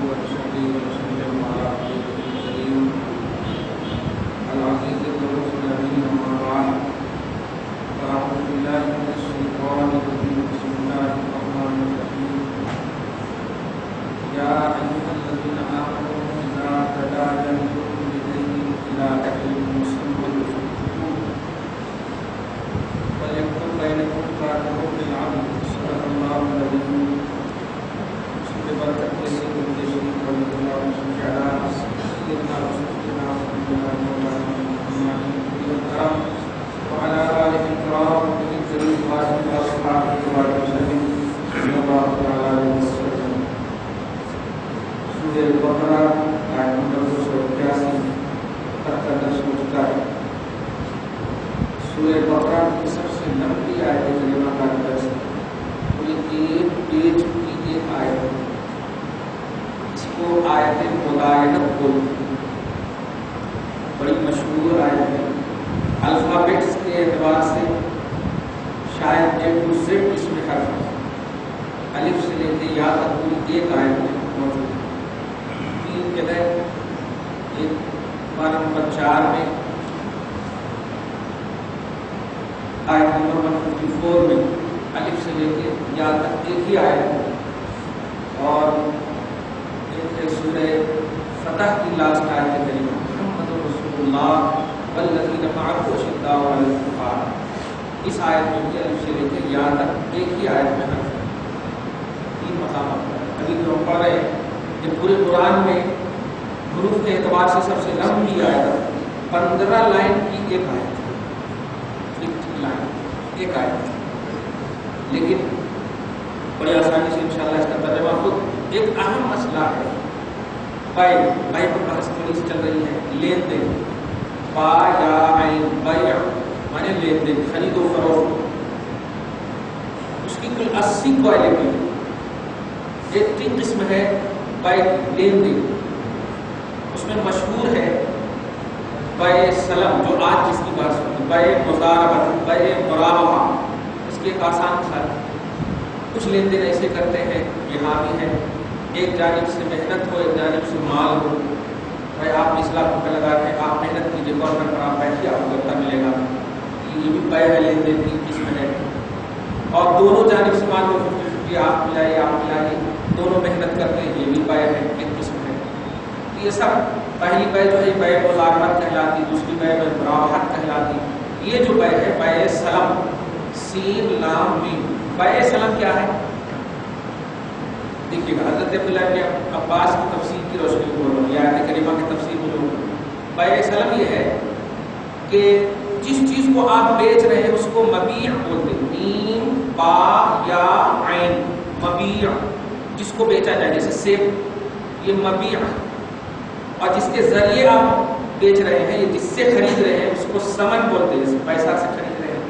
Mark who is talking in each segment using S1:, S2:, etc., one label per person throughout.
S1: ونصلي ونسلم على حبيبه الكريم العزيز الرسول الأمين أما بعد فأعوذ بالله من الشيطان الرجيم بسم الله الرحمن الرحيم يا أيها الذين آمنوا إذا تداينتم بدين إلى أجل مسمى فليكتب بينكم كاتب بالعدل صدق الله العظيم ببركة سيد الشريف رضي الله عنه سيدنا رسولنا سيدنا مولانا محمد الكرام وعلى آله الكرام الكريم وعلى أصحابه وسلم صلى الله عليه وسلم. سورة البقرة آية نمبر 281 تحت نسخة سورة البقرة کی سب سے لمبی آیت کریمہ کا درس ہے. یہ ایک پیج کی ایک آیت ہے. اس کو آیت مدائنت بولتے ہیں. بڑی مشہور آیت ہے. الفابیٹس کے اعتبار سے شاید اے ٹو زیڈ اس میں حرف ہے. الف سے لے کے یا تک پوری ایک آیت میں موجود ہے. تین کے تحت ایک پارہ نمبر 4 میں آیت نمبر 154 میں الف سے لے کے یا تک ایک ہی آیت ہے. اور ایک سورہ فتح کی لاسٹ آیت کریمہ محمد رسول اللہ والذین معه اشداء علی الکفار. اس آیت میں بھی الف سے لے کے یا تک ایک ہی آیت میں حرف ہے. تین مقامات پر ابھی جو ہم پڑھ رہے ہیں کہ پورے قرآن میں حروف کے اعتبار سے سب سے لمبی آیت 15 لائن کی ایک آیت ایک آیت. لیکن بڑی آسانی سے انشاءاللہ اس کا ترجمہ خود ایک اہم مسئلہ ہے. بائی پر بحث تھوڑی سی چل رہی ہے. لین دین با یا عین بیع مانے لین دین خرید و فروخت. اس کی کل 80 کوالٹی ہے. ایک تین قسم ہے بائی لین دین. اس میں مشہور ہے بیع سلم جو آج جس کی بات سنی, بیع مضاربہ, بیع مرابحہ. اس کے ایک آسان مثال کچھ لین دین ایسے کرتے ہیں یہاں بھی ہے. ایک جانب سے محنت ہو, ایک جانب سے مال ہو. بھائی آپ 20 لاکھ روپے لگا کے آپ محنت کیجیے, گورنمنٹ پر آپ بیٹھیے, آپ کو اتنا ملے گا. یہ بھی بیع ہے, لین دین کی قسم ہے. اور دونوں جانب سے مال ہو, 50-50 آپ ملائیے آپ ملائیے, دونوں محنت کرتے ہیں, یہ بھی بیع ہے, ایک قسم ہے. یہ سب پہلی بیع جو ہے بیع مضاربت کہلاتی, دوسری بیع مرابحت کہلاتی. یہ جو بیع ہے بیع سلم, سین لام میم. بیع سلم کیا ہے دیکھیے گا. حضرت عبداللہ بن عباس کی تفسیر کی روشنی میں بول رہا ہوں, یا آیت کریمہ کی تفسیر میں جو بیع سلم یہ ہے کہ جس چیز کو آپ بیچ رہے ہیں اس کو مبیع بولتے ہیں. میم با یا عین مبیع, جس کو بیچا جائے. جیسے سیب یہ مبیع, اور جس کے ذریعے آپ بیچ رہے ہیں, یہ جس سے خرید رہے ہیں اس کو ثمن بولتے ہیں. جیسے پیسہ سے خرید رہے ہیں,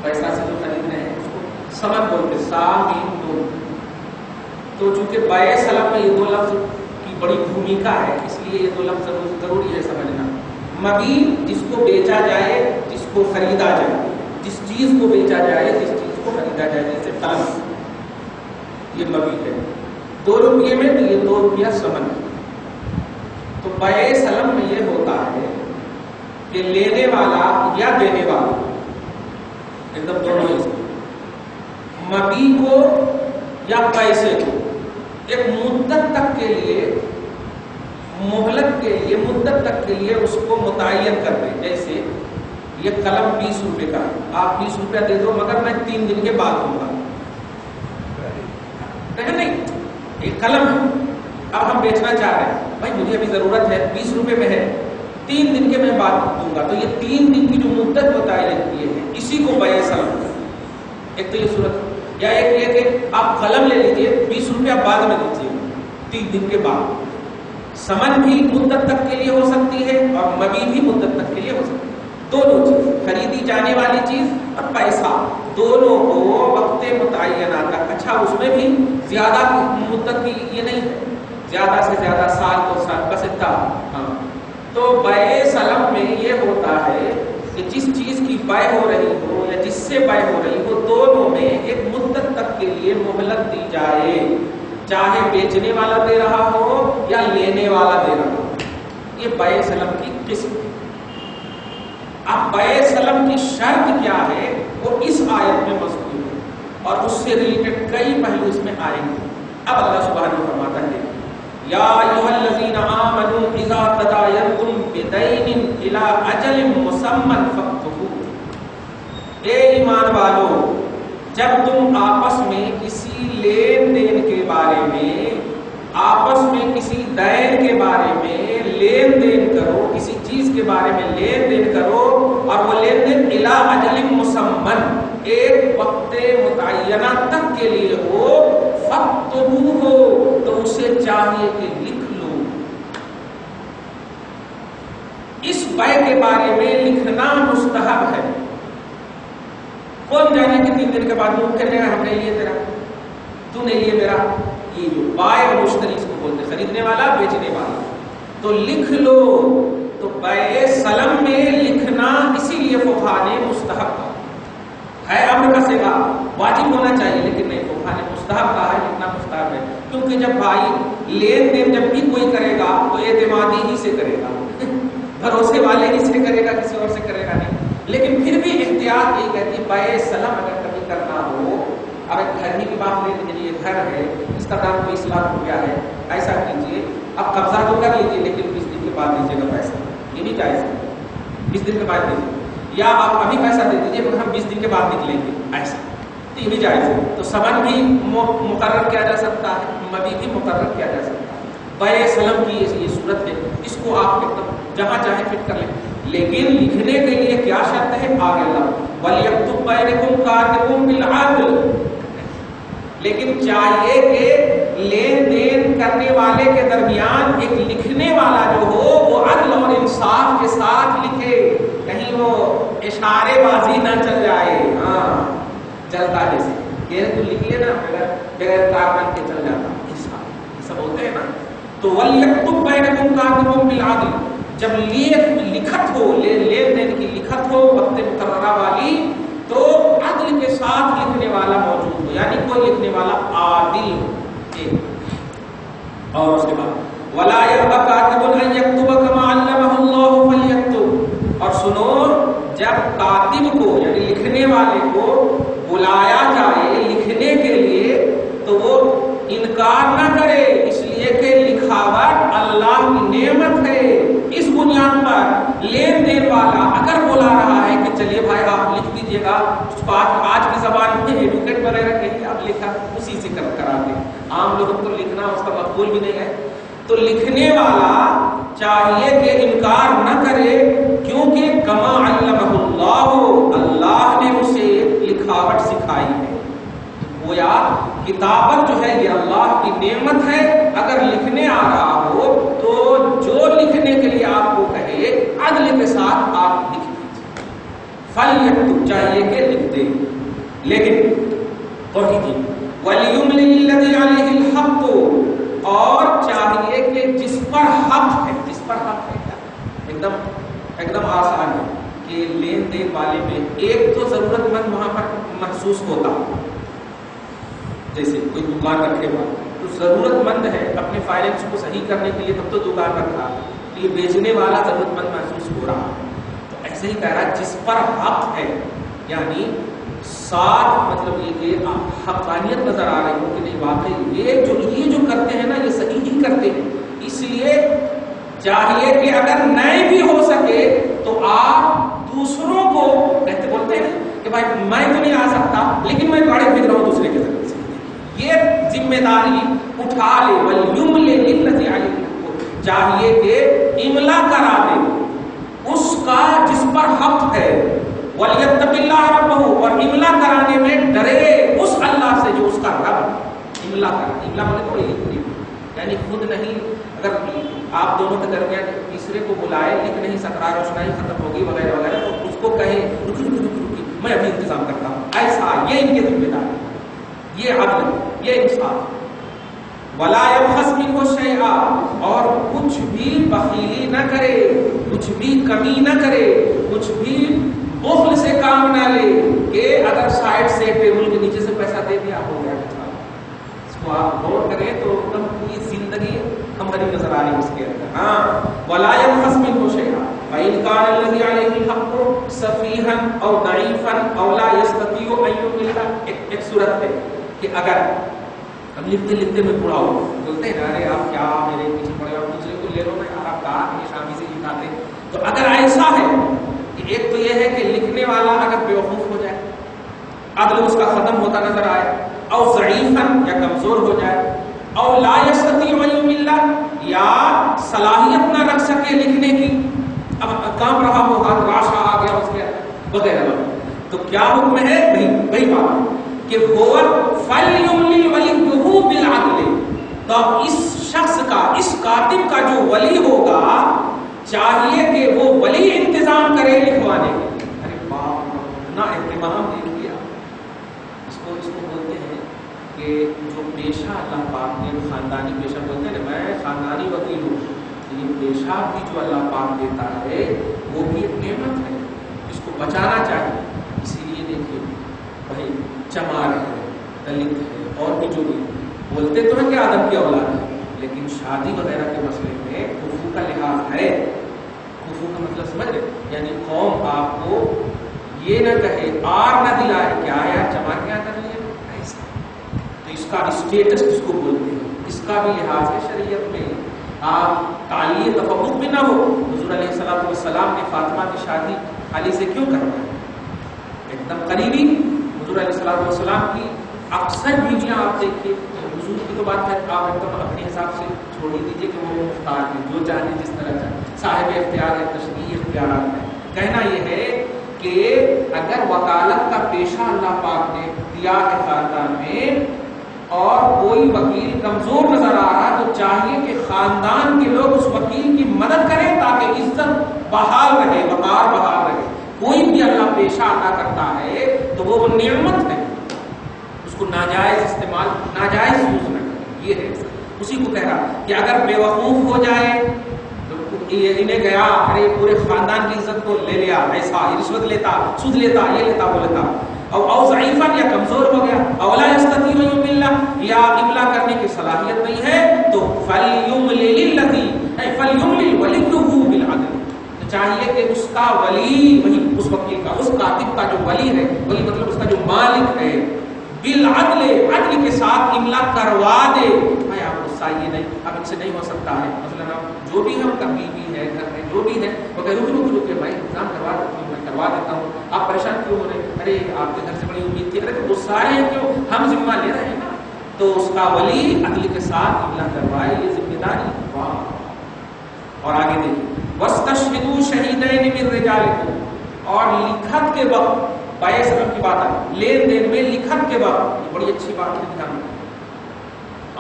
S1: پیسہ سے جو خرید رہے ہیں اس کو ثمن بولتے ہیں. سا میم دو. تو چونکہ بیع سلم میں یہ دو لفظ کی بڑی بھومکا ہے, اس لیے یہ دو لفظ ضروری ہے سمجھنا. مبیع جس کو بیچا جائے, جس کو خریدا جائے, جس چیز کو بیچا جائے, جس چیز کو خریدا جائے. جیسے قلم یہ مبیع ہے, 2 روپیے میں, تو یہ 2 روپیہ ثمن ہے. تو بیع سلم میں یہ ہوتا ہے کہ لینے والا یا دینے والا ایک دم دونوں ہی, مبیع کو یا پیسے کو ایک مدت تک کے لیے, مہلت کے لیے, مدت تک کے لیے اس کو متعین کر دیں. جیسے یہ قلم 20 روپے کا ہے, آپ 20 روپیہ دے دو مگر میں 3 دن کے بعد دوں گا. نہیں, ایک قلم ہے, اب ہم بیچنا چاہ رہے ہیں, بھائی مجھے ابھی ضرورت ہے, 20 روپے میں ہے, 3 دن کے میں بعد دوں گا. تو یہ 3 دن کی جو مدت متعین کی ہے اسی کو بیع سلم. ایک تو یہ صورت, یا ایک یہ کہ آپ قلم لے لیجیے, 20 روپیہ بعد میں دیجیے 3 دن کے بعد. ثمن بھی مدت تک کے لیے ہو سکتی ہے اور مبیع بھی مدت تک کے لیے ہو سکتی ہے. دونوں چیز, خریدی جانے والی چیز اور پیسہ, دونوں کو وقت متعینہ تک. اچھا اس میں بھی زیادہ مدت کی یہ نہیں ہے, زیادہ سے زیادہ سال 2 سال بس اتنا. ہاں, تو بیع سلم میں یہ ہوتا ہے کہ جس چیز کی بیع ہو رہی ہو یا جس سے بیع ہو رہی ہو, دونوں میں ایک مدت تک کے لیے مہلت دی جائے. چاہے بیچنے والا دے رہا ہو یا لینے والا دے رہا ہو. یہ بیع سلم کی قسم ہے. اب بیع سلم کی شرط کیا ہے وہ اس آیت میں مذکور ہے اور اس سے ریلیٹڈ کئی پہلو اس میں آئیں گے. اب اللہ سبحانہ و تعالیٰ فرماتا ہے یا ایھا الذین آمنوا اذا تداینتم بدین الی اجل مسمى فاکتبوہ. اے ایمان والو جب تم آپس میں کسی لین دین کے بارے میں آپس میں کسی دین کے بارے میں لین دین کرو، کسی چیز کے بارے میں لین دین کرو اور وہ لین دین الی اجل مسمى ایک وقت متعینہ تک کے لیے ہو، فاکتبوہ ہو تو اسے چاہیے کہ لکھ لو. اس بیع کے بارے میں لکھنا مستحب ہے. کون جانے کہ 3 دن کے بعد وہ کہنے گا ہم نے لیے تیرا، تو نے لیے میرا. یہ جو بائع اور مشتری اس کو بولتے ہیں، خریدنے والا بیچنے والا. تو لکھ لو. تو بیع سلم میں لکھنا اسی لیے فقہاء نے مستحب کہا ہے. امر کا صیغہ واجب ہونا چاہیے لیکن نہیں، فقہاء نے مستحب کہا ہے، لکھنا مستحب ہے. کیونکہ جب بھائی لین دین جب بھی کوئی کرے گا تو اعتمادی ہی سے کرے گا، بھروسے والے ہی سے کرے گا، کسی اور سے کرے گا نہیں. لیکن پھر بھی احتیاط یہ کہتی ہے بیع سلم اگر کبھی کرنا ہو، اب ایک گھر ہی کی بات لے لیجیے، یہ گھر ہے، اس کا دام کوئی لاکھ روپیہ ہے، ایسا کیجیے اب قبضہ تو کر لیجیے لیکن 20 دن کے بعد دیجیے گا پیسہ. یہ بھی جائز ہے، 20 دن کے بعد دیجیے. یا آپ ابھی پیسہ دے دیجیے مگر ہم 20 دن کے بعد نکلیں گے، ایسا تو یہ بھی جائز ہے. تو ثمن بھی مقرر کیا جا سکتا ہے، مبیع بھی مقرر کیا جا سکتا ہے. بیع سلم کی یہ صورت ہے، اس کو آپ جہاں چاہیں فٹ کر لیں. لیکن لکھنے کے لیے کیا شرط ہے؟ آگے اللہ وَلْيَكْتُبْ بَيْنَكُمْ كَاتِبٌ بِالْعَدْلِ. لیکن چاہیے کہ لین دین کرنے والے کے درمیان ایک لکھنے والا جو ہو وہ عدل اور انصاف کے ساتھ لکھے، کہیں وہ اشارے بازی نہ چل جائے. ہاں چلتا جیسے کہ تو لکھ لینا بغیر کاربن کے چل جاتا، ایسا بولتے ہیں نا. تو وَلْيَكْتُبْ بَيْنَكُمْ كَاتِبٌ بِالْعَدْلِ. جب لکھت ہو، لین دین کی لکھت ہو وقت مقررہ والی، تو عدل کے ساتھ لکھنے والا موجود ہو، یعنی کوئی لکھنے والا عادل ہو. اور اس کے بعد وَلَا يَأْبَ كَاتِبٌ أَن يَكْتُبَ كَمَا عَلَّمَهُ اللَّهُ فَلْيَكْتُبْ. اور سنو، جب کاتب کو یعنی لکھنے والے کو بلایا جائے لکھنے کے لیے تو وہ انکار نہ کرے، اس لیے کہ لکھاوٹ اللہ کی نعمت ہے. اس بنیاد پر لین دین والا اگر بلا رہا ہے کہ چلیے بھائی آپ لکھ دیجیے گا، آج کی زبان میں ایڈوکیٹ وغیرہ کہیں آپ لکھا اسی سے کرا دیں. عام لوگوں کو لکھنا اس کا مقبول بھی نہیں ہے. تو لکھنے والا چاہیے کہ انکار نہ کرے، کیونکہ کما علمہ اللہ، اللہ نے اسے لکھاوٹ سکھائی ہے. گویا کتابت جو ہے یہ اللہ کی نعمت ہے. اگر لکھنے آ رہا ہو تو جو لکھنے کے لیے آپ کو کہے عدل کے ساتھ آپ لکھ دیجیے. فَلْيَكْتُبْ چاہیے کہ لکھ دے. لیکن اور کیجیے وَلْيُمْلِلِ الَّذِي عَلَيْهِ الْحَقُّ. اور چاہیے کہ جس پر حق ہے، جس پر حق ہے کیا ایک دم آسان ہے کہ لین دین والے میں ایک تو ضرورت مند وہاں پر محسوس ہوتا. جیسے کوئی دکان رکھے ہوا تو ضرورت مند ہے اپنے فائنینس کو صحیح کرنے کے لیے، تب تو دکان رکھا، یہ بیچنے والا ضرورت مند محسوس ہو رہا. تو ایسے ہی کہہ رہا ہے جس پر حق ہے، یعنی ساتھ مطلب یہ کہ حقانیت نظر آ رہی ہو کہ نہیں واقعی یہ جو کرتے ہیں نا یہ صحیح ہی کرتے ہیں. اس لیے چاہیے کہ اگر نئے بھی ہو سکے تو آپ دوسروں کو کہتے بولتے ہیں کہ بھائی میں تو نہیں آ سکتا لیکن میں گاڑی بھیج رہا ہوں دوسرے کے ذریعے سے، یہ ذمہ داری اٹھا لے. وَلْيُمْلِلِ الَّذِي عَلَيْهِ الْحَقُّ. چاہیے کہ املا کرا دے اس کا جس پر حق ہے. وَلْيَتَّقِ اللَّهَ رَبَّهُ. اور املا کرانے میں ڈرے اس اللہ سے جو اس کا رب ہے. املا کرا، املا بولے تو لکھنے، یعنی خود نہیں. اگر آپ دونوں کے درمیان تیسرے کو بلائے لکھ نہیں سکتا، روشنائی ختم ہوگی وغیرہ وغیرہ، تو اس کو کہے رکی میں ابھی انتظام کرتا ہوں، ایسا یہ ان کے ذمہ داری، یہ عدل، یہ انصاف. وَلَا يَبْخَسْ مِنْهُ شَيْئًا. اور کچھ بھی بخیلی نہ کرے، کچھ بھی کمی نہ کرے، کچھ بھی بخل سے کام نہ لے کہ اگر سائڈ سے ٹیبل کے نیچے سے پیسہ دے دیا ہو گیا، کو آپ غور کریں تو ایک دم پوری زندگی ہماری نظر آ رہی ہے اس کے اندر. ہاں ولا يبخس منه شيئا فإن كان الذي عليه الحق سفيها أو ضعيفا أو لا يستطيع أن يمل. ایک صورت ہے کہ اگر ہم لکھتے میں پڑا ہو بولتے ہیں ارے آپ کیا میرے پیچھے پڑے ہو دوسرے کو لے لو نا یار آپ کہا یہ شامی سے لکھاتے. تو اگر ایسا ہے کہ ایک تو یہ ہے کہ لکھنے والا اگر بیوقوف ہو جائے, عدل اس کا ختم ہوتا نظر آئے, او ضعیفا یا کمزور ہو جائے, او لا یستطیع ان یمل یا صلاحیت نہ رکھ سکے لکھنے کی, اب کام رہا ہو ہاتھ راشا آ گیا اس کے وغیرہ, تو کیا حکم ہے؟ وہی بات کہ هو فلیملل ولیہ بالعدل. تو اب اس شخص کا, اس کاتب کا جو ولی ہوگا چاہیے کہ وہ ولی انتظام کرے لکھوانے کے. ارے باپ نہ اہتمام دے دیا. اس کو بولتے ہیں کہ جو پیشہ اللہ پاک نے خاندانی پیشہ بولتے ہیں نا, میں خاندانی وکیل ہوں, یہ پیشہ بھی جو اللہ پاک دیتا ہے وہ بھی ایک نعمت ہے, اس کو بچانا چاہیے. اسی لیے دیکھیے بھائی چمار ہے, دلت ہے, اور بھی جو بھی بولتے تو ہیں کہ آدم کی اولاد ہے, لیکن شادی وغیرہ کے مسئلے میں کفو کا لحاظ ہے. کفو کا مطلب سمجھ رہے, یعنی قوم آپ کو یہ نہ کہے, آر نہ دلائے, کیا یار چمار کیا کر لیے ایسا. تو اس کا اسٹیٹس کس کو بولتے ہیں, اس کا بھی لحاظ ہے شریعت میں. آپ تعلیم تفوق بھی نہ ہو. حضور علیہ الصلوۃ والسلام نے فاطمہ کی شادی علی سے کیوں کروائی؟ ایک دم قریبی حضور علیہ الصلوۃ والسلام کی اکثر بیویاں آپ دیکھیے, حضور کی تو بات ہے آپ ایک دم اپنے حساب سے چھوڑ ہی دیجیے کہ وہ مختار ہیں, جو چاہیں جس طرح چاہیں, صاحب اختیار ہے, تشریعی اختیارات ہیں. کہنا یہ ہے کہ اگر وکالت کا پیشہ اللہ پاک نے دیا ہے خاندان میں اور کوئی وکیل کمزور نظر آ رہا تو چاہیے کہ خاندان کے لوگ اس وکیل کی مدد کریں تاکہ عزت بحال رہے, وقار بحال رہے. کوئی بھی اللہ پیشہ عطا کرتا ہے تو وہ نعمت ہے, اس کو ناجائز استعمال, ناجائز یوز نہ کریں. یہ ہے اسی کو کہہ رہا کہ اگر بے وقوف ہو جائے تو انہیں گیا ارے پورے خاندان کی عزت کو لے لیا, ایسا رشوت لیتا, سود لیتا, یہ لیتا, وہ لیتا, او ضعیفا یا کمزور ہو گیا, اولا یستطیع ان یمل یا املا کرنے کی صلاحیت نہیں ہے, تو فلیملل الذی فلیملل ولیہ بالعدل. چاہیے کہ اس کا ولی, وہی اس وکیل کا, اس کاتب کا جو ولی ہے, ولی مطلب اس کا جو مالک ہے, بالعدل, عدل کے ساتھ املا کروا دے. بھائی آپ غصہ یہ نہیں, اب ان سے نہیں ہو سکتا ہے, مثلا جو بھی ہے ان کا بیوی ہے, گھر میں جو بھی ہے, وہ کہ رک بھائی انتظام کروا دیتا ہوں, میں کروا دیتا ہوں, آپ پریشان کیوں ہو رہے, ارے آپ کے گھر سے بڑی امید تھی, ارے تو غصہ رہے ہیں کیوں, ہم ذمہ لے رہے ہیں نا. تو اس کا ولی عدل کے ساتھ املا کروائے, یہ ذمہ داری. واہ. اور آگے دیکھیے وَاسْتَشْهِدُوا شَهِيدَيْنِ مِن رِجَالِكُمْ, اور لکھت کے وقت, بائے سبب کی بات ہے, لین دین میں لکھت کے وقت, یہ بڑی اچھی بات ہے. دھیان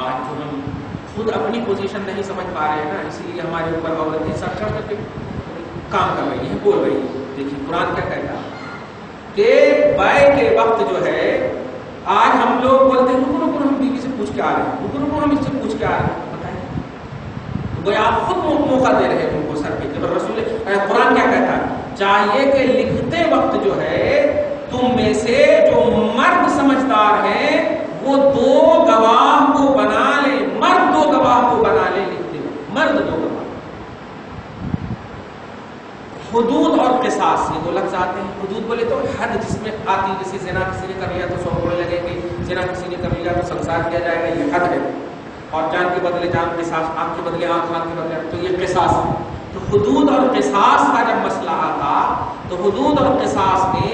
S1: آج تو ہم خود اپنی پوزیشن نہیں سمجھ پا رہے ہیں نا, اسی لیے ہمارے اوپر عورتیں سر چڑھ کر کے کام کر رہی ہیں, بول رہی ہیں. دیکھیے قرآن کیا کہتا ہے کہ بائے کے وقت جو ہے, آج ہم لوگ بولتے ہیں رکو ہم بیوی سے پوچھ کے آ رہے ہیں, رکو ہم اس سے پوچھ کے آ رہے ہیں. وہ آپ خود موقع دے رہے ہیں ان کو سر پہ. رسول قرآن کیا کہتا ہے, چاہیے کہ لکھتے وقت جو ہے تم میں سے جو مرد سمجھدار ہیں وہ 2 گواہ کو بنا لے, مرد 2 گواہ کو بنا لے لکھتے وقت, مرد 2 گواہ. حدود اور قصاص, یہ 2 لفظ آتے ہیں. حدود بولے تو حد جس میں آتی, جیسے زنا کسی نے کر لیا تو 100 کوڑے لگیں گے, زنا کسی نے کر لیا تو سنسار کیا جائے گا, یہ حد ہے. اور جان کے بدلے جان, قصاص, آنکھ کے بدلے آنکھ, آنکھ کے بدلے, تو یہ قصاص ہے. تو حدود اور قصاص کا جب مسئلہ آتا تو حدود اور قصاص میں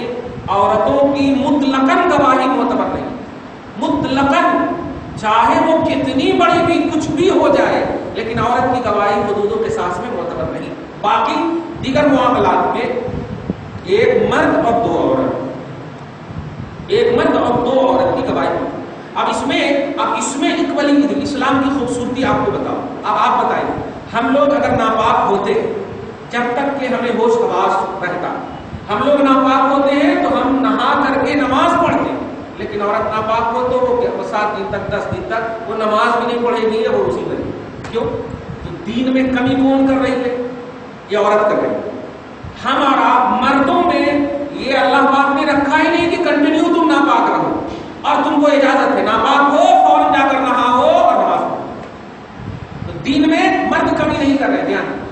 S1: عورتوں کی مطلقاً گواہی معتبر نہیں. مطلقاً چاہے وہ کتنی بڑی بھی کچھ بھی ہو جائے, لیکن عورت کی گواہی حدود و قصاص میں معتبر نہیں. باقی دیگر معاملات میں ایک مرد اور 2 عورت, ایک مرد اور 2 عورت کی گواہی. اب اس میں اکولی اسلام کی خوبصورتی آپ کو بتاؤ. اب آپ بتائیے, ہم لوگ اگر ناپاک ہوتے, جب تک کہ ہمیں ہوش حواس رہتا, ہم لوگ ناپاک ہوتے ہیں تو ہم نہا کر کے نماز پڑھتے ہیں, لیکن عورت ناپاک ہو تو وہ 7 دن تک 10 دن تک وہ نماز بھی نہیں پڑھے گی, وہ اسی میں. کیوں؟ تو دین میں کمی کون کر رہی ہے؟ یہ عورت کر رہی ہے. ہم اور آپ مردوں میں یہ اللہ پاک نے رکھا ہی نہیں کہ کنٹینیو تم ناپاک رہو, اور تم کو اجازت ہے ناپاک ہو فوراً جا کر نہا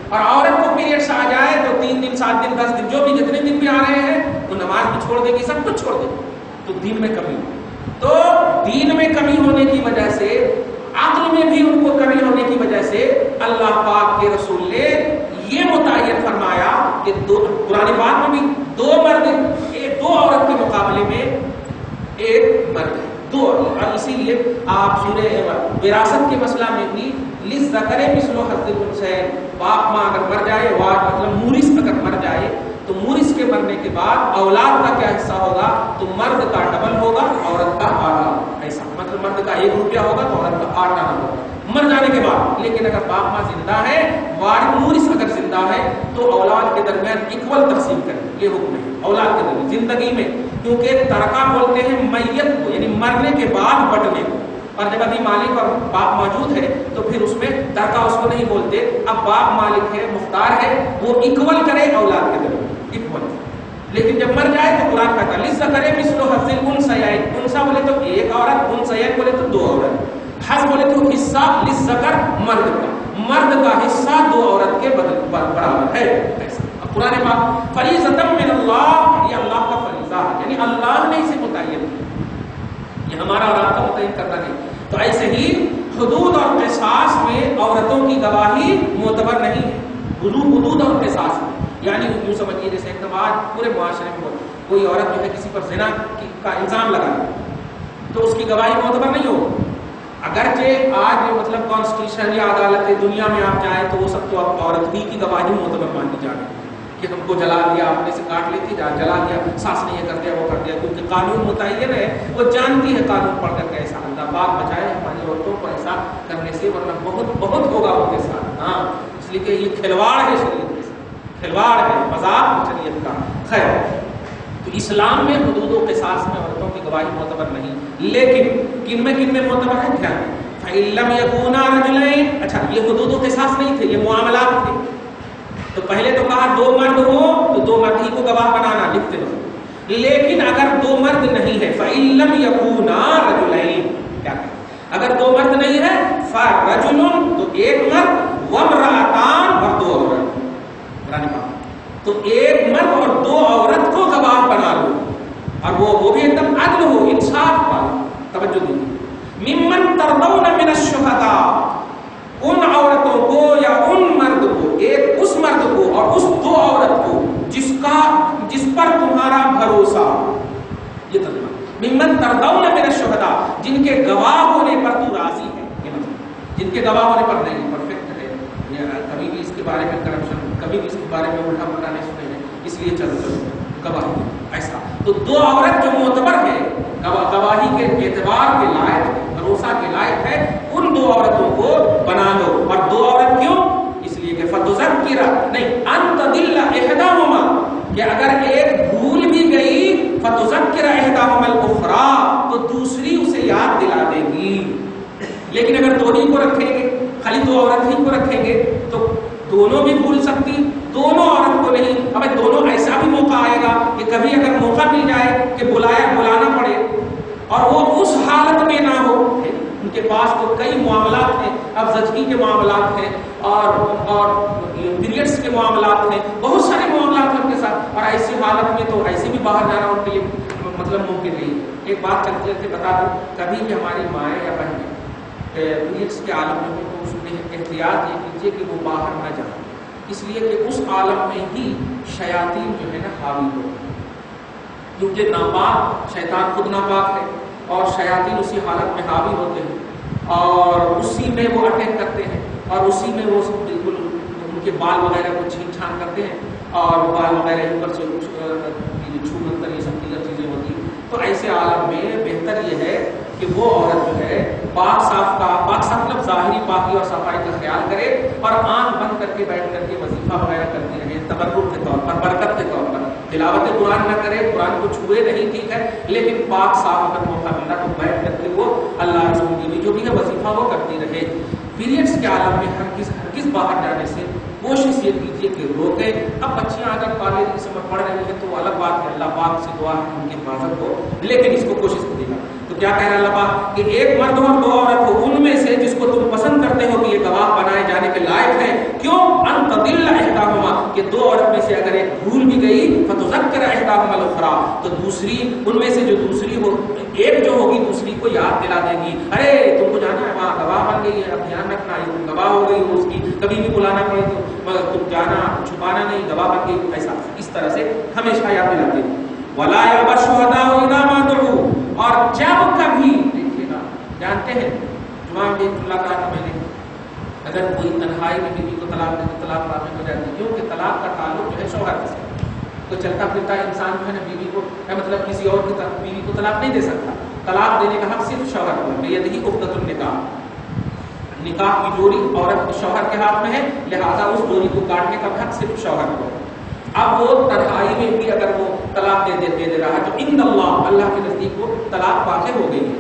S1: اور عورت کو پیریڈس آ جائے تو 3 دن 7 دن 10 دن جو بھی جتنے دن بھی آ رہے ہیں وہ نماز بھی چھوڑ دے گی، سب کچھ چھوڑ دے گی. تو دین میں کمی، تو دین میں کمی ہونے کی وجہ سے، عقل میں بھی ان کو کمی ہونے کی وجہ سے اللہ پاک کے رسول نے یہ متعین فرمایا کہ قرآن پاک میں بھی 2 مرد 2 عورت کے مقابلے میں 1 مرد ہے، 2. اور اسی لیے آپ سورہ وراثت کے مسئلہ میں بھی للذکر مثل حظ الانثیین، باپ ماں اگر مر جائے، مطلب مورث اگر مر جائے تو مورث کے مرنے کے بعد اولاد کا کیا حصہ ہوگا، تو مرد کا ڈبل ہوگا، عورت کا آدھا. ایسا مطلب مرد کا 1 روپیہ ہوگا تو عورت کا 8 آنا ہوگا مر جانے کے بعد. لیکن اگر باپ ماں زندہ ہے، وارث مورث اگر زندہ ہے تو اولاد کے درمیان ایکول تقسیم کریں، یہ حکم ہے اولاد کے درمیان زندگی میں. کیونکہ ترکہ بولتے ہیں میت کو، یعنی مرنے کے بعد بٹنے کو، اور جب ابھی مالک اور باپ موجود ہے تو پھر اس میں ترکہ اس کو نہیں بولتے. اب باپ مالک ہے، مختار ہے، وہ ایکول کرے اولاد کے درمیان، ایکول. لیکن جب مر جائے تو قرآن کہتا ہے للذکر مثل حظ الانثیین. انثیٰ بولے تو 1 عورت، انثیین بولے تو 2 عورت. حظ بولے تو حصہ، للذکر مرد کا، مرد کا حصہ 2 عورت کے برابر ہے. ایسا اب قرآن پاک فریضۃ من اللہ، یہ اللہ کا فریضہ ہے، یعنی اللہ نے اسے متعین کیا، یہ ہمارا اور آپ کا متعین کرنا نہیں. تو ایسے ہی حدود اور قصاص میں عورتوں کی گواہی معتبر نہیں ہے. حدود اور قصاص میں یعنی یوں سمجھیے جیسے ایک آج پورے معاشرے میں کوئی عورت جو ہے کسی پر زنا کا الزام لگائے تو اس کی گواہی معتبر نہیں ہو. اگرچہ آج مطلب کانسٹیٹیوشن یا عدالت دنیا میں آپ جائیں تو وہ سب تو اب عورت ہی کی گواہی معتبر مانی جا رہی ہے کہ ہم کو جلا دیا، اپنے سے کاٹ لیتی، جلا دیا، ساس نے یہ کر دیا، وہ کر دیا. کیونکہ قانون متعین ہے، وہ جانتی ہے قانون پڑھ کر کے ایسا. اللہ پاک بچائے ہماری عورتوں کو ایسا کرنے سے، ورنہ بہت بہت ہوگا ان کے ساتھ. ہاں اس لیے کہ یہ کھلواڑ ہے شریعت کے ساتھ، کھلواڑ ہے، مذاق شریعت کا. خیر، تو اسلام میں حدود و قصاص میں عورتوں کی گواہی معتبر نہیں. لیکن کن میں معتبر ہے؟ دھیان فَإِن لَّمْ يَكُونَا رَجُلَيْنِ. اچھا یہ حدود و قصاص نہیں تھے، یہ معاملات تھے. تو پہلے تو کہا 2 مرد ہو تو 2 مرد ہی کو گواہ بنانا، لکھتے ہو. لیکن اگر 2 مرد نہیں ہے، فَإِن لَّمْ يَكُونَا رَجُلَيْنِ، کیا کہا؟ اگر 2 مرد نہیں ہے فَرَجُلٌ، تو 1 مرد، وَامْرَأَتَانِ، اور 2 عورت. تو 1 مرد اور 2 عورت کو گواہ بنا لو، اور وہ بھی ایک دم عدل ہو، انصاف والا. توجہ دیجیے. ممن ترضون من الشہداء، ان عورتوں کو یا ان مرد کو، ایک اس مرد کو اور اس 2 عورت کو جس پر تمہارا بھروسہ. یہ ترجمہ ممن ترضون من الشہداء، جن کے گواہ ہونے پر تو راضی ہے. یہ مطلب جن کے گواہ ہونے پر نہیں پرفیکٹ ہے، کبھی بھی اس کے بارے میں کرپشن، کبھی بھی اس کے بارے میں الٹا پلٹا نہیں سنے ہیں، اس لیے چلو گواہی ایسا. تو 2 عورت جو معتبر ہے، گواہی کے اعتبار کے لائق ہے، بھروسہ کے لائق ہے، ان 2 عورتوں کو بنا لو. اور 2 عورت کیوں؟ اس لیے کہ فتذکر نہیں ان تضل احداہما، کہ اگر ایک بھول بھی گئی فتذکر احداہما الاخری، تو دوسری اسے یاد دلا دے گی. لیکن اگر 2 ہی کو رکھیں گے، خالی 2 عورت ہی کو رکھیں گے تو دونوں بھی بھول سکتی، دونوں عورت کو نہیں. اب دونوں ایسا بھی موقع آئے گا کہ کبھی اگر موقع مل جائے کہ بلانا پڑے اور وہ اس حالت میں نہ ہو، ان کے پاس تو کئی معاملات ہیں، اب زچگی کے معاملات ہیں اور پیریڈس کے معاملات ہیں، بہت سارے معاملات ہیں ان کے ساتھ. اور ایسی حالت میں تو ایسے بھی باہر جانا ان کے لیے مطلب ممکن نہیں. ایک بات چلتے چلتے بتا دوں، کبھی بھی ہماری مائیں یا بہنیں پیریڈس کے عالم میں ہو تو اس میں احتیاط یہ کیجیے کہ وہ باہر نہ جائیں، اس لیے کہ اس عالم میں ہی شیاطین جو ہے نا حاوی ہو. کیونکہ ناپاک شیطان خود ناپاک ہے اور شیاطین اسی حالت میں حاوی ہوتے ہیں اور اسی میں وہ اٹیک کرتے ہیں اور اسی میں وہ بالکل ان کے بال وغیرہ کو چھین چھان کرتے ہیں اور بال وغیرہ اوپر سے چھو منتر یہ سب چیزیں ہوتی ہیں. تو ایسے عالم میں بہتر یہ ہے کہ وہ عورت جو ہے پاک صاف مطلب ظاہری پاکی اور صفائی کا خیال کرے اور آنکھ بند کر کے بیٹھ کر کے وظیفہ وغیرہ کرتی رہے، تبرک کے طور پر، برکت کے طور پر. تلاوت قرآن نہ کرے، قرآن کو چھوئے نہیں، ٹھیک ہے، لیکن پاک صاف اگر موقع ملا تو بیٹھ کر کے وہ اللہ رسول کی جو بھی ہے وظیفہ وہ کرتی رہے. پیریڈس کے عالم میں ہرگز باہر جانے سے کوشش یہ کیجیے کہ روکے. اب بچیاں اگر کالج میں پڑھ رہی ہیں تو الگ بات ہے، اللہ پاک سے دعا ہے ان کی حفاظت ہو، لیکن اس کو کوشش کیجیے گا. تو کیا کہہ رہا ہے اللہ پاک کہ 1 مرد اور 2 عورت ہو، ان میں سے جس کو تم پسند کرتے ہو کہ یہ گواہ بنائے جانے کے لائق ہے. کیوں؟ ان تضل اگر ایک بھول بھی گئی فتذکر احداہما الاخری، تو دوسری ان میں سے جو دوسری ہو، ایک جو ہوگی دوسری کو یاد دلا دے گی، ارے تم کو جانا ہے وہاں گواہ بن گئی ہے، اب دھیان رکھنا، یہ تم گواہ ہو گئی ہو، اس کی کبھی بھی بلانا پڑے تو تم جانا، چھپانا نہیں، گواہ بن گئی، ایسا اس طرح سے ہمیشہ یاد دلاتے ہیں۔ ولا یأبى الشهداء اذا ما دعوا، اور جب کبھی دیکھیے نا، جانتے ہیں جمعہ میں اللہ کہا میں نے اگر کوئی تنہائی میں بیوی کو طلاق دے تو طلاق واقع ہو جاتی ہے، کیونکہ طلاق کا تعلق جو ہے شوہر کے ساتھ، تو چلتا پھرتا انسان جو ہے نا بیوی کو مطلب کسی اور کی طرف بیوی کو طلاق نہیں دے سکتا، طلاق دینے کا حق صرف شوہر کو ہے، یدی عقدۃ النکاح، نکاح کی ڈوری عورت شوہر کے ہاتھ میں ہے، لہذا اس ڈوری کو کاٹنے کا حق صرف شوہر کو ہے۔ اب وہ تنہائی میں بھی اگر وہ طلاق دے رہا ہے تو ان اللہ کے نزدیک وہ طلاق واقع ہو گئی ہے۔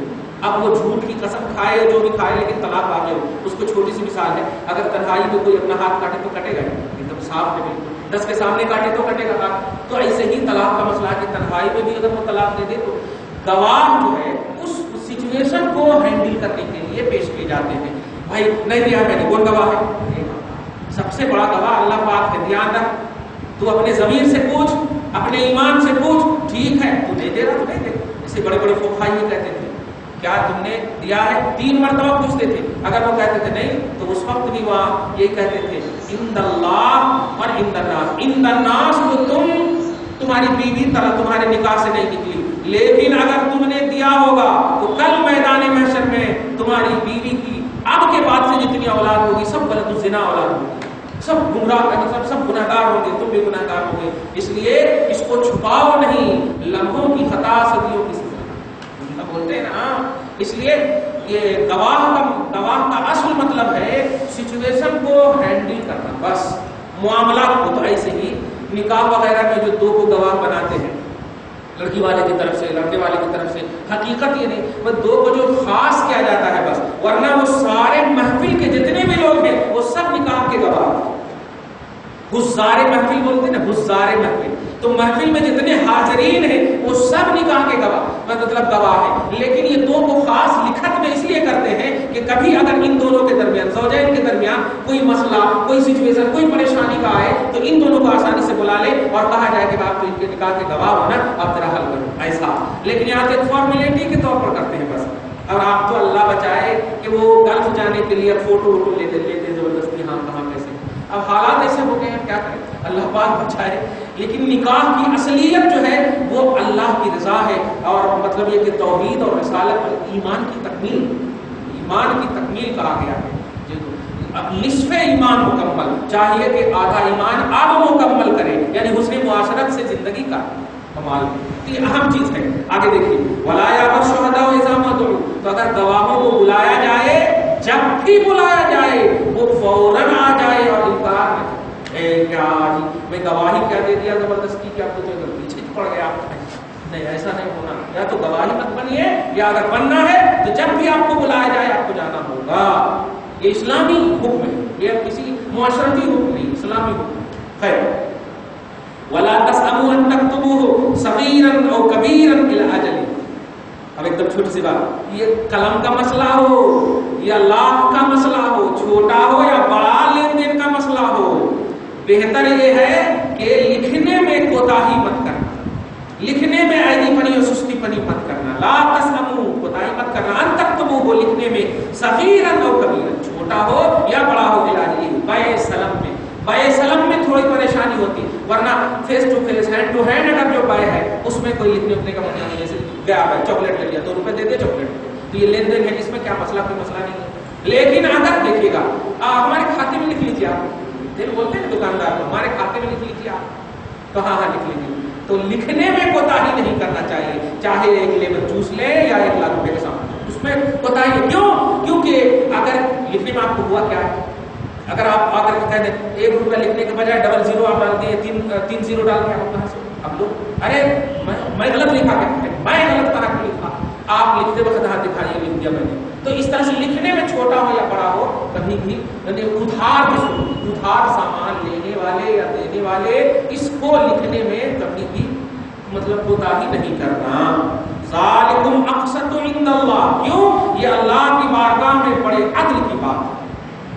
S1: اب وہ جھوٹ کی قسم کھائے جو بھی کھائے لیکن طلاق واقع ہو، اس کو چھوٹی سی مثال ہے، اگر تنہائی میں کوئی اپنا ہاتھ کاٹے تو کٹے گا ایک دم صاف ہے، بالکل 10 کے سامنے کاٹے تو کٹے گا ہاتھ، تو ایسے ہی طلاق کا مسئلہ ہے کہ تنہائی میں بھی اگر وہ طلاق دے دے تو گواہ جو ہے اس سچویشن کو ہینڈل کرنے کے لیے پیش کیے جاتے ہیں۔ بھائی نہیں دیا میں نے، کون گواہ ہے؟ سب سے بڑا گواہ اللہ پاک ہے، دھیان رکھ، تو اپنے ضمیر سے پوچھ، اپنے ایمان سے پوچھ، ٹھیک ہے تو نہیں دے رہا تو نہیں دے، اسے بڑے بڑے فقہاء یہ کہتے تھے کیا تم نے دیا ہے؟ 3 مرتبہ پوچھتے تھے، اگر وہ کہتے تھے نہیں تو اس وقت بھی وہاں یہ کہتے تھے عند اللہ اور عند الناس، عند الناس تو تمہاری بیوی طرح تمہارے نکاح سے نہیں نکلی، لیکن اگر تم نے دیا ہوگا تو کل میدان محشر میں تمہاری بیوی کی اب کے بعد سے جتنی اولاد ہوگی سب ولد الزنا اولاد ہوگی، سب گمراہ، سب گناہگار ہوں گے، تم بھی گناہگار ہوں گے، اس لیے اس کو چھپاؤ نہیں، لمحوں کی خطا صدیوں کی سزا بولتے ہیں نا، اس لیے یہ گواہ کا اصل مطلب ہے سچویشن کو ہینڈل کرنا، بس معاملات کو تو ایسے ہی نکاح وغیرہ میں جو 2 کو گواہ بناتے ہیں لڑکی والے کی طرف سے لڑکے والے کی طرف سے، حقیقت یہ نہیں، وہ 2 کو جو خاص کیا جاتا ہے بس، ورنہ وہ سارے محفل کے جتنے بھی لوگ ہیں وہ سب نکاح کے گواہ، حضار محفل بولتے ہیں نا، حضار محفل، تو محفل میں جتنے حاضرین ہیں وہ سب نکاح کے گواہ مطلب گواہ ہیں، لیکن یہ 2 کو خاص لکھت میں اس لیے کرتے ہیں کہ کبھی اگر ان دونوں کے درمیان، زوجین کے درمیان کوئی مسئلہ، کوئی سچویشن، کوئی پریشانی کا آئے تو ان دونوں کو آسانی سے بلا لے اور کہا جائے کہ آپ تو ان کے نکاح کے گواہ ہو نا، آپ ذرا حل کرو، ایسا، لیکن یہاں تو فارمیلٹی کے طور پر کرتے ہیں بس، اور آپ تو اللہ بچائے کہ وہ گلف جانے کے لیے فوٹو لیتے زبردستی، ہاں کہاں کیسے، اب حالات ایسے ہو گئے ہیں، کیا کریں، اللہ پاک بچائے، لیکن نکاح کی اصلیت جو ہے وہ اللہ کی رضا ہے، اور مطلب یہ کہ توحید اور رسالت اور ایمان کی تکمیل کہا گیا ہے، نصف ایمان مکمل، چاہیے کہ آدھا ایمان اب مکمل کرے، یعنی حسن معاشرت سے زندگی کا کمال، یہ اہم چیز ہے۔ آگے دیکھیے ولا یأبى الشهداء اذا ما دعوا، تو اگر گواہوں کو بلایا جائے، جب بھی بلایا جائے وہ فوراً آ جائے اور انکار نہ کرے، کیا میں گواہی کیا دے دیا زبردستی کہ آپ کو تو پیچھے پڑ گیا، نہیں ایسا نہیں ہونا، یا تو گواہی مت بنیے، یا اگر بننا ہے تو جب بھی آپ کو بلایا جائے آپ کو جانا ہوگا، یہ اسلامی حکم ہے، یہ کسی معاشرتی حکم نہیں، اسلامی حکم۔ خیر ولا تسأموا ان تكتبوه صغيرا او كبيرا الى اجله، اب ایک دم چھوٹی سی بات، یہ قلم کا مسئلہ ہو یا لاکھ کا مسئلہ ہو، چھوٹا ہو یا بڑا لین دین کا مسئلہ ہو، بہتر یہ ہے کہ لکھنے میں کوتاہی مت کرنا، لکھنے میں عیدی پنی اور سستی پنی مت کرنا، لا تسأموا کوتاہی مت کرنا، ان تكتبوه لکھنے میں صغیرا او کبیرا، چھوٹا ہو یا بڑا ہو، الى اجله، بائے سلم میں، بائے سلم میں تھوڑی پریشانی ہوتی، ورنہ face to face, hand to hand اگر جو بائے ہے اس میں کوئی لکھنے اکھنے کا مسئلہ نہیں، جیسے گیا ہے چاکلیٹ لے لیا 2 روپے دے دے چاکلیٹ، تو یہ لین دین ہے، اس میں کیا مسئلہ، کوئی مسئلہ نہیں ہے۔ لیکن اگر دیکھیے گا ہمارے کھاتے میں لکھ لیجیے، آپ دل بولتے ہیں دکاندار کو ہمارے کھاتے میں لکھ لیجیے آپ، تو ہاں لکھ لیجیے، تو لکھنے میں کوتاہی نہیں کرنا چاہیے، چاہے 1 لیمن جوس لے یا 1 لاکھ روپے کے سامان، اس میں کوتاہی، کیوں؟ کیونکہ اگر لکھنے میں آپ کو ہوا کیا ہے، اگر آپ آ کر کے کہہ دیں 1 روپیہ لکھنے کے بجائے 00 آپ ڈال دیے، 3 0 ڈال دیا، آپ کہاں سے، اب لوگ ارے میں غلط لکھا کرتے ہیں، میں غلط طرح کا لکھا، آپ لکھتے وقت ہاتھ دکھائیے لکھ دیا میں نے، تو اس طرح سے لکھنے میں چھوٹا ہو یا بڑا ہو کبھی بھی ادھار سامان لینے والے یا دینے والے اس کو لکھنے میں کبھی بھی مطلب کوتاہی نہیں کرنا۔ ذالکم اقسط عند اللہ، کیوں؟ یہ اللہ کی بارگاہ میں بڑے عدل کی بات ہے،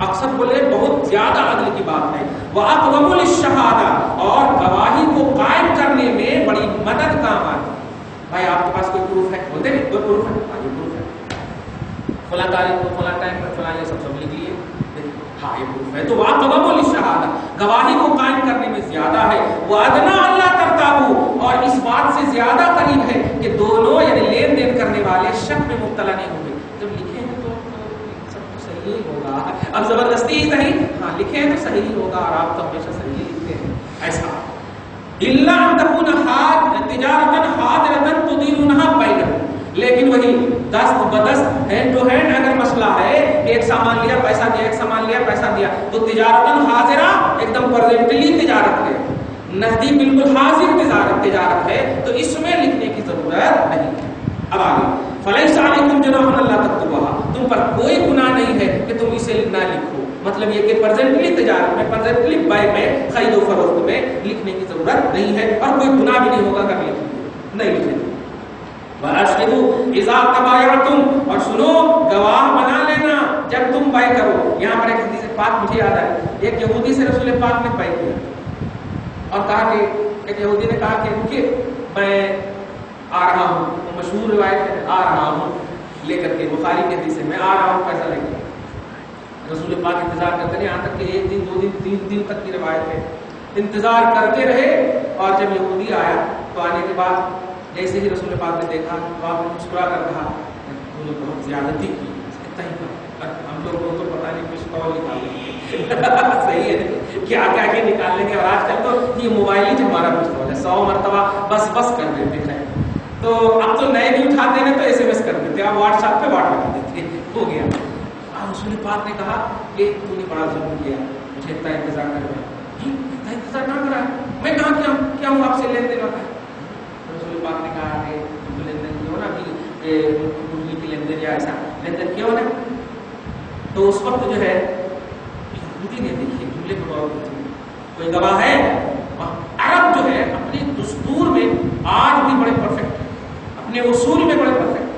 S1: اکثر بولے بہت زیادہ عدل کی بات ہے. وَأَقْوَمُ لِلشَّهَادَةِ اور گواہی کو قائم کرنے میں بڑی مدد کام آتی ہے. بھائی آپ کے پاس کوئی پروف ہے؟ بولتے نہیں کوئی پروف ہے؟ ہاں یہ پروف ہے، فلاں تاریخ کو فلاں ٹائم پر فلاں یہ سب لکھ لیے، ہاں یہ پروف ہے. تو وَأَقْوَمُ لِلشَّهَادَةِ گواہی کو قائم کرنے میں زیادہ ہے. وَأَدْنَىٰ أَلَّا تَرْتَابُوا اور اس بات سے زیادہ قریب ہے کہ دونوں یعنی لین دین کرنے والے شک میں مبتلا نہیں ہوں گے. جب لکھیں ہیں تو سب کچھ صحیح ہی ہوگا. اب زبردستی ہی صحیح، ہاں لکھیں ہیں تو صحیح ہوگا اور آپ تو ہمیشہ صحیح ہی لکھتے ہیں. ایسا إِلَّا أَن تَكُونَ تِجَارَةً حَاضِرَةً تُدِيرُونَهَا بَيْنَكُمْ لیکن وہی دست بدست ہینڈ ٹو ہینڈ اگر مسئلہ ہے، ایک سامان لیا پیسہ دیا، ایک سامان لیا پیسہ دیا، تو تجارتاً حاضرہ ایک دم پرزینٹلی تجارت ہے، نزدیک بالکل حاضر تجارت ہے، تو اس میں لکھنے کی ضرورت نہیں ہے. اب آگے فَلَيْسَ عَلَيْكُمْ جُنَاحٌ أَلَّا تَكْتُبُوهَا تم پر کوئی گناہ نہیں ہے کہ تم اسے نہ لکھو. مطلب یہ کہ پرزینٹلی تجارت میں، پرزینٹلی بائی میں، خرید و فروخت میں لکھنے کی ضرورت نہیں ہے اور کوئی گناہ بھی نہیں ہوگا اگر نہیں لکھیں. وَأَشْهِدُوا إِذَا تَبَايَعْتُمْ اور سنو گواہ بنا لینا جب تم بائع کرو. یہاں پر ایک حدیث پاک مجھے یاد ہے، ایک یہودی سے رسول پاک نے بائع کیا اور کہا کہ ایک یہودی نے کہا کہ میں آ رہا ہوں، وہ مشہور روایت ہے آ رہا ہوں لے کر کے، بخاری کے حدیث ہے میں آ رہا ہوں پیسہ لے کے. رسول پاک انتظار کرتے رہے یہاں تک کہ ایک دن، دو دن، 3 دن تک کی روایت ہے. انتظار کرتے رہے اور جب یہودی آیا تو آنے کے بعد جیسے ہی رسول پاک نے دیکھا تو آپ نے مسکرا کر کہا تو نے بہت زیادتی کی. اتنا ہی کہا. ہم لوگ کو تو پتہ نہیں کچھ کال نکال لیں گے صحیح ہے کیا کیا کے نکال لیں گے. اور آج کل تو یہ موبائل ہی ہمارا کچھ ہو ہے، 100 مرتبہ بس کر دیتے ہیں. تو اب تو نئے بھی اٹھاتے ہیں تو SMS کر دیتے، اب واٹس ایپ پہ واٹ لگا دیتے، ہو گیا. رسول پاک نے کہا کہ تو نے بڑا ظلم کیا، مجھے اتنا انتظار کر رہا ہے. اتنا انتظار نہ کرا میں کہاں کیا ہوں آپ سے لین دین ہوتا ہے. رسول پاک نے کہا کہ تم لین دین کیوں نا کہ کی لین دین یا ایسا لین دین کیوں نا. تو اس وقت جو ہے یہودی نے دیکھیے جملے کو غور کیجیے، کوئی گواہ ہے. عرب جو ہے اپنے دستور میں آج بھی بڑے پرفیکٹ ہیں، اپنے اصول میں بڑے پرفیکٹ ہیں.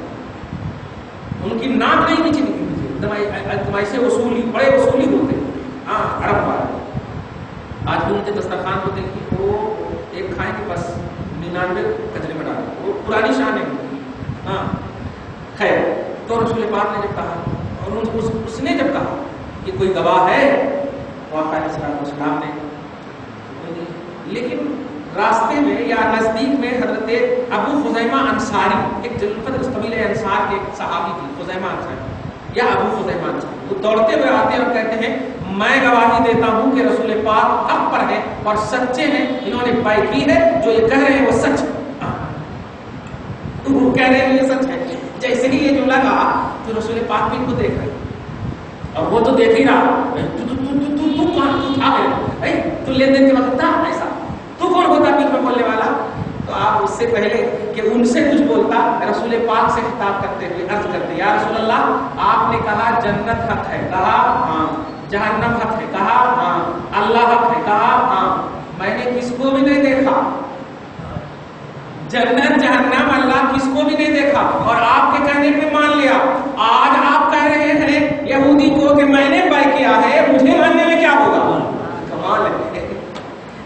S1: ان کی ناک نہیں نیچے نکلتی، ایسے اصولی بڑے اصولی ہوتے ہیں. ہاں عرب والے آج بھی ان کے دسترخوان کو دیکھیے، وہ ایک کھائیں کہ بس 99 کچرے میں ڈالیں، وہ پرانی شان ہے. ہاں خیر. تو رسول پاک نے جب کہا اور اس نے جب کہا کہ کوئی گواہ ہے واقعہ السلام نے، لیکن راستے میں یا نزدیک میں حضرت ابو خزیمہ انصاری، ایک قبیلہ انصار کے ایک صحابی تھے خزیمہ انصاری یا ابو خزیمہ انصاری، وہ دوڑتے ہوئے آتے ہیں اور کہتے ہیں میں گواہی دیتا ہوں کہ رسول پاک حق پر ہے اور سچے ہیں، انہوں نے بائع کی ہے، جو یہ کہہ رہے ہیں وہ سچ ہے. وہ کہہ رہے ہیں یہ سچ ہے. جیسے ہی یہ جملہ کہا تو رسول پاک بھی ان کو دیکھ رہے اور وہ تو دیکھ ہی رہا. تو لین دین کے وقت تھا ایسا، تو کون ہوتا بیچ میں بولنے والا. تو آپ اس سے پہلے کہ ان سے کچھ بولتا رسول پاک سے خطاب کرتے ہوئے عرض کرتے یا رسول اللہ آپ نے کہا جنت حق ہے، کہا ہاں. جہنم حق ہے، کہا ہاں. اللہ حق ہے، کہا ہاں. میں نے کس کو بھی نہیں دیکھا، جنت جہنم اللہ کس کو بھی نہیں دیکھا اور آپ کے کہنے پہ مان لیا. آج آپ کہہ رہے ہیں یہودی کو کہ میں نے بائع کیا ہے، مجھے ماننے میں کیا ہوگا. کمال ہے،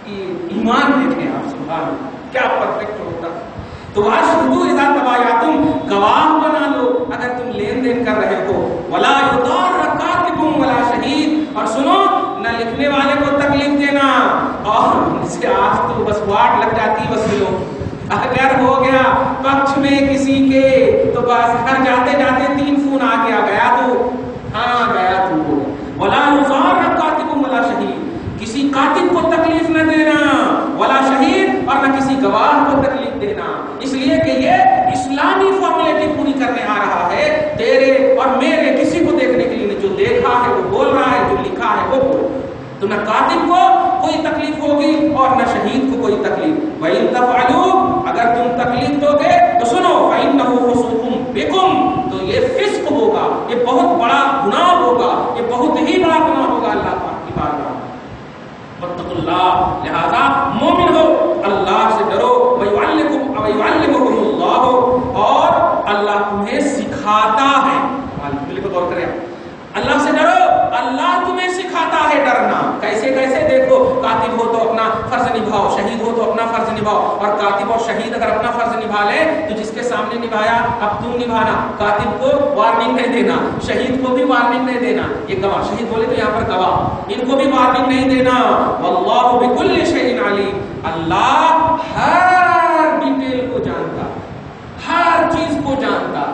S1: ایمان دیکھیں آپ سبحان اللہ کیا پرفیکٹ ہوتا. تو واشهدوا اذا تبايعتم گواہ بنا لو اگر تم لین دین کر رہے ہو. ولا يضار كاتب ولا شهيد اور سنو نہ لکھنے والے کو تکلیف دینا اور اس کے آج تو بس واٹ لگ جاتی وسیلوں. اگر ہو گیا پکچھ میں کسی کے تو بس گھر جاتے جاتے 3 فون آ گیا تو ہاں گیا تو. ولا يضار كاتب ولا شهيد کسی کاتب کو تکلیف نہ دینا، ولا شہید اور نہ کسی گواہ کو تکلیف دینا. اس لیے کہ یہ اسلامی فارمیلٹی پوری کرنے آ رہا ہے تیرے اور میرے کسی کو دیکھنے کے لیے. جو دیکھا ہے وہ بول رہا ہے، جو لکھا ہے وہ بول. تو نہ کاتب کو کوئی تکلیف ہوگی اور نہ شہید کو کوئی تکلیف. وَإِن تَفْعَلُوا اگر تم تکلیف دو گے تو سنو فَإِنَّهُ فُسُوقٌ بِكُمْ تو یہ فسق ہوگا، یہ بہت بڑا گناہ ہوگا، یہ بہت ہی بڑا گناہ ہوگا اللہ پاک کی بارگاہ. واتقوا اللہ لہذا مومن ہو اللہ سے ڈرو. وَيُعَلِّمُكُمُ اللَّهُ اور اللہ تمہیں سکھاتا ہے. غور کریں اللہ سے ڈرو، اللہ فرض نبھاؤ، شہید ہو تو اپنا فرض نبھاؤ، اور کاتب اور شہید اگر اپنا فرض نبھا لے تو جس کے سامنے نبھایا اب تم نبھانا، کاتب کو وارننگ نہیں دینا، شہید کو بھی وارننگ نہیں دینا، یہ گواہ شہید بولے تو یہاں پر گواہ، ان کو بھی وارننگ نہیں دینا۔ واللہ بکل شیء علیم، اللہ ہر ڈیٹیل کو جانتا، ہر چیز کو جانتا،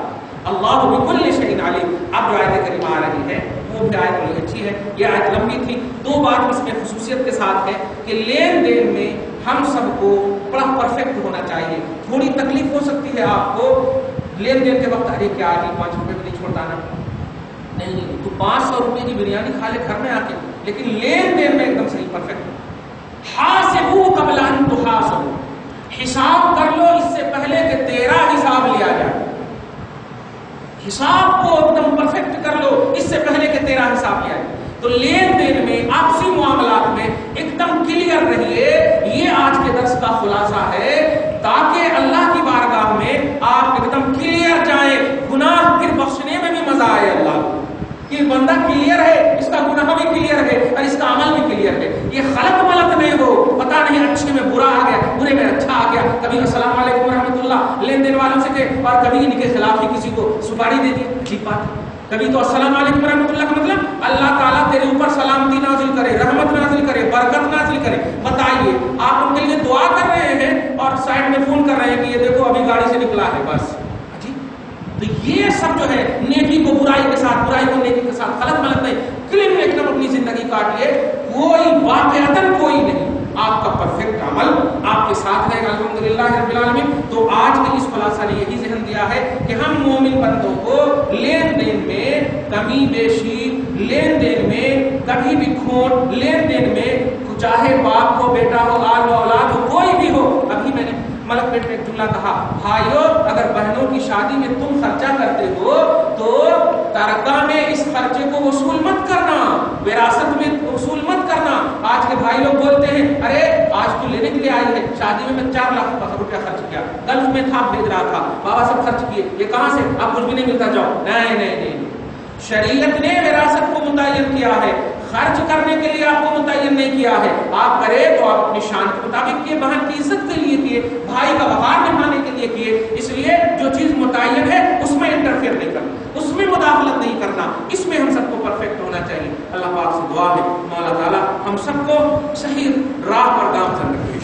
S1: اللہ بکل شیء علیم۔ اب جو آیت کریمہ آ رہی ہے وہ بھی آیت بڑی اچھی ہے، یہ آیت لمبی تھی، دو بات اس میں خصوصیت کے ساتھ ہے کہ لین دین میں ہم سب کو بڑا پرفیکٹ ہونا چاہیے۔ تھوڑی تکلیف ہو سکتی ہے آپ کو لین دین کے وقت، ارے کیا آدمی 5 روپے میں نہیں چھوڑتا نا، نہیں تو 500 روپے کی بریانی کھا لے گھر میں آ کے، لیکن لین دین میں ایک دم صحیح پرفیکٹ۔ حاسبوا قبل ان تحاسبوا، حساب کر لو اس سے پہلے کہ تیرا حساب لیا جائے، حساب کو ایک دم پرفیکٹ کر لو اس سے پہلے کہ تیرا حساب لیا جائے۔ تو لین دین میں آپسی معاملات میں ایک دم کلیئر رہیے، یہ آج کے درس کا خلاصہ ہے، تاکہ اللہ کی بارگاہ میں آپ ایک دم کلیئر جائیں، گناہ پھر بخشنے میں بھی مزہ آئے اللہ کہ بندہ کلیئر ہے، اس کا گناہ بھی کلیئر ہے اور اس کا عمل بھی کلیئر ہے، یہ غلط ملت نہیں ہو، پتہ نہیں اچھے میں برا آ گیا، برے میں اچھا آ گیا، کبھی السلام علیکم ورحمۃ اللہ لین دین والوں سے کہ، اور کبھی ان کے خلاف ہی کسی کو سپاری دے دی، عجیب بات ہے۔ کبھی تو السلام علیکم ورحمۃ اللہ کا مطلب اللہ تعالیٰ تیرے اوپر سلامتی نازل کرے، رحمت نازل کرے، برکت نازل کرے۔ بتائیے آپ ان کے لیے دعا کر رہے ہیں اور سائڈ میں فون کر رہے ہیں کہ یہ دیکھو ابھی گاڑی سے نکلا ہے بس، تو یہ سب جو ہے نیکی کو برائی کے ساتھ، برائی کو نیکی کے ساتھ، غلط ملت نہیں، کلین ایک دم اپنی زندگی کاٹیے، کوئی واقعتاً کوئی نہیں، آپ کا پرفیکٹ عمل آپ کے ساتھ رہے گا الحمدللہ رب العالمین۔ تو آج کے اس خلاصہ نے یہی ذہن دیا ہے کہ ہم مومن بندوں کو لین دین میں کمی بیشی، لین دین میں کبھی بھی کھوٹ، لین دین میں چاہے باپ ہو، بیٹا ہو، آل و اولاد ہو، کوئی بھی ہو۔ ابھی میں نے ملک پیٹ میں ایک جملہ کہا، بھائیو اگر بہنوں کی شادی میں تم خرچہ کرتے ہو تو ترکہ میں اس خرچے کو وصول مت کرنا، وراثت میں وصول مت کرنا۔ آج کے بھائی لوگ بولتے ہیں ارے آج تو لینے کے لیے آئی ہے، شادی میں 4 لاکھ روپیہ خرچ کیا، گلف میں تھا بھیج رہا تھا، بابا سب خرچ کیے، یہ کہاں سے، اب کچھ بھی نہیں ملتا، جاؤ۔ نہیں نہیں نہیں، شریعت نے وراثت کو متعین کیا ہے، خرچ کرنے کے لیے آپ کو متعین نہیں کیا ہے۔ آپ کرے تو آپ اپنی شان کے مطابق کیے، بہن کی عزت کے لیے کیے، بھائی کا وقار نبھانے کے لیے کیے، اس لیے جو چیز متعین ہے اس میں انٹرفیئر نہیں کرنا، اس میں مداخلت نہیں کرنا، اس میں ہم سب کو پرفیکٹ ہونا چاہیے۔ اللہ پاک سے دعا ہے مولا تعالیٰ ہم سب کو صحیح راہ پر گامزن رکھے۔